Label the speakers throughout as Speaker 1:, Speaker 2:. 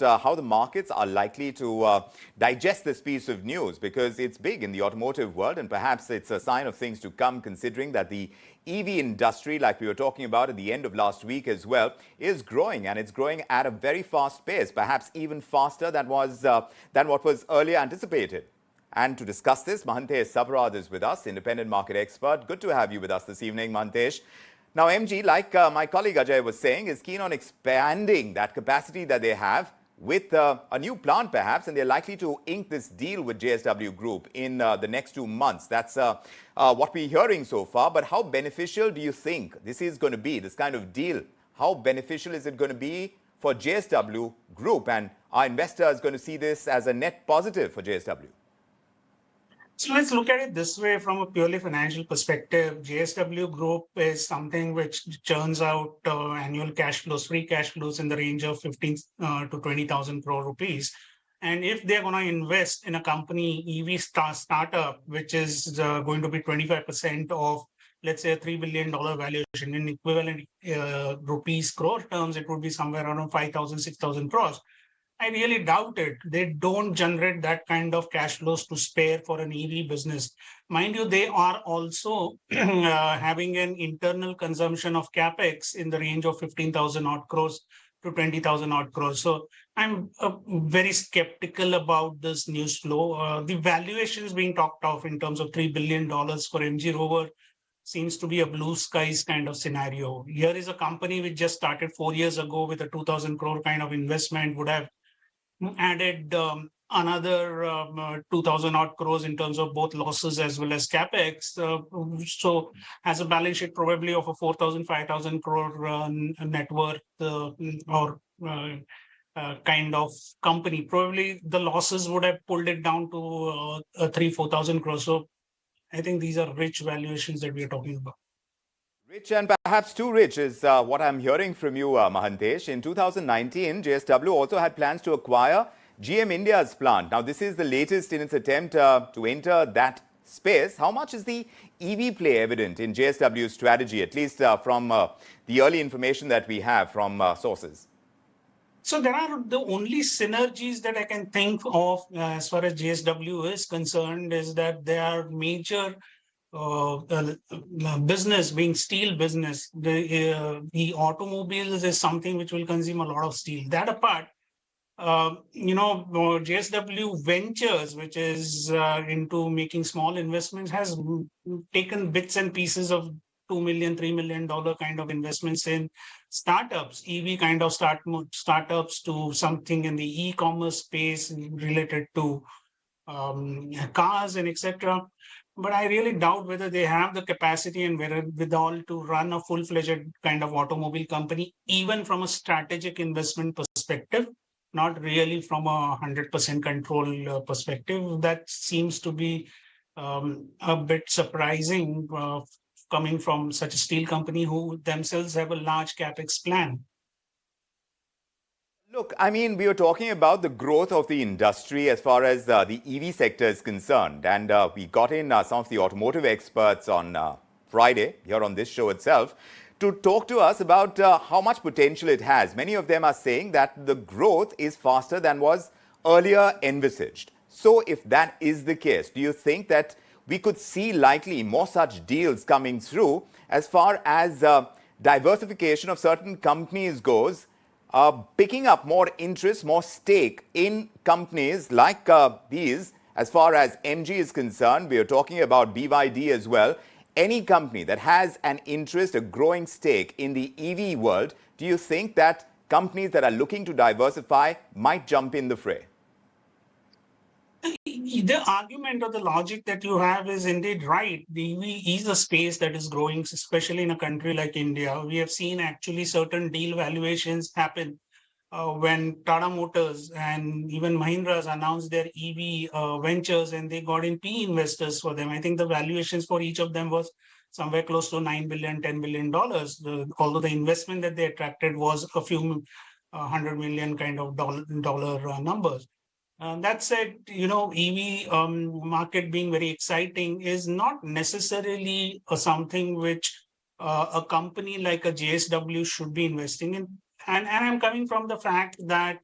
Speaker 1: how the markets are likely to digest this piece of news, because it's big in the automotive world and perhaps it's a sign of things to come, considering that the EV industry, like we were talking about at the end of last week as well, is growing, and it's growing at a very fast pace, perhaps even faster than what was earlier anticipated. And to discuss this, Mahantesh Sabarad is with us, independent market expert. Good to have you with us this evening, Mahantesh. Now, MG, like my colleague Ajay was saying, is keen on expanding that capacity that they have with a new plant perhaps, and they're likely to ink this deal with JSW Group in the next 2 months. That's what we're hearing so far. But how beneficial do you think this is going to be, this kind of deal? How beneficial is it going to be for JSW Group? And our investor is going to see this as a net positive for JSW.
Speaker 2: So let's look at it this way from a purely financial perspective. JSW Group is something which churns out annual cash flows, free cash flows in the range of 15 to 20,000 crore rupees. And if they're going to invest in a company, EV startup, which is going to be 25% of, let's say, a $3 billion valuation in equivalent rupees crore terms, it would be somewhere around 5,000, 6,000 crores. I really doubt it. They don't generate that kind of cash flows to spare for an EV business. Mind you, they are also having an internal consumption of capex in the range of 15,000 odd crores to 20,000 odd crores. So I'm very skeptical about this news flow. The valuations being talked of in terms of $3 billion for MG Rover seems to be a blue skies kind of scenario. Here is a company which just started 4 years ago with a 2,000 crore kind of investment, would have added another 2,000 odd crores in terms of both losses as well as capex. So has a balance sheet probably of a 4,000, 5,000 crore net worth or kind of company. Probably the losses would have pulled it down to 3,000, 4,000 crores. So I think these are rich valuations that we are talking about.
Speaker 1: Rich and perhaps too rich is what I'm hearing from you, Mahantesh. In 2019, JSW also had plans to acquire GM India's plant. Now, this is the latest in its attempt to enter that space. How much is the EV play evident in JSW's strategy, at least from the early information that we have from sources?
Speaker 2: So there are the only synergies that I can think of as far as JSW is concerned is that there are major business being steel business. The automobiles is something which will consume a lot of steel. That apart, JSW Ventures, which is into making small investments, has taken bits and pieces of $2 million, $3 million kind of investments in startups, EV kind of startups, to something in the e-commerce space related to cars and etc. But I really doubt whether they have the capacity and wherewithal to run a full-fledged kind of automobile company, even from a strategic investment perspective, not really from a 100% control perspective. That seems to be a bit surprising coming from such a steel company who themselves have a large capex plan.
Speaker 1: Look, I mean, we were talking about the growth of the industry as far as the EV sector is concerned. And we got in some of the automotive experts on Friday, here on this show itself, to talk to us about how much potential it has. Many of them are saying that the growth is faster than was earlier envisaged. So if that is the case, do you think that we could see likely more such deals coming through as far as diversification of certain companies goes? Picking up more interest, more stake in companies like these. As far as MG is concerned, we are talking about BYD as well. Any company that has an interest, a growing stake in the EV world, do you think that companies that are looking to diversify might jump in the fray?
Speaker 2: The argument or the logic that you have is indeed right. The EV is a space that is growing, especially in a country like India. We have seen actually certain deal valuations happen when Tata Motors and even Mahindra's announced their EV ventures and they got in PE investors for them. I think the valuations for each of them was somewhere close to $9 billion, $10 billion. Although the investment that they attracted was a few $100 million kind of dollar numbers. That said, EV market being very exciting is not necessarily something which a company like a JSW should be investing in. And I'm coming from the fact that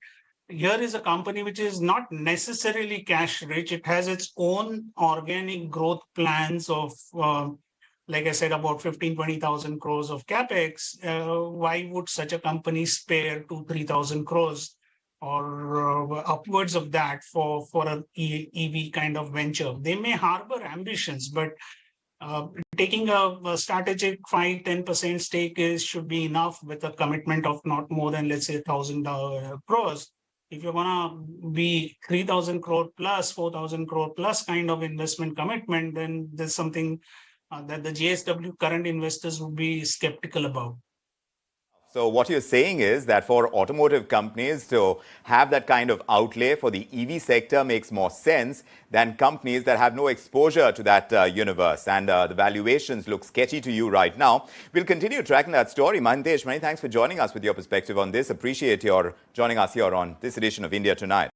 Speaker 2: here is a company which is not necessarily cash rich. It has its own organic growth plans of, like I said, about 15-20,000 crores of capex. Why would such a company spare 2-3,000 crores or upwards of that for an EV kind of venture? They may harbor ambitions, but taking a strategic 5-10% stake should be enough with a commitment of not more than, let's say, 1,000 crores. If you're gonna be 3,000 crore plus, 4,000 crore plus kind of investment commitment, then there's something that the JSW current investors would be skeptical about.
Speaker 1: So what you're saying is that for automotive companies to have that kind of outlay for the EV sector makes more sense than companies that have no exposure to that universe. And the valuations look sketchy to you right now. We'll continue tracking that story. Mahantesh, many thanks for joining us with your perspective on this. Appreciate your joining us here on this edition of India Tonight.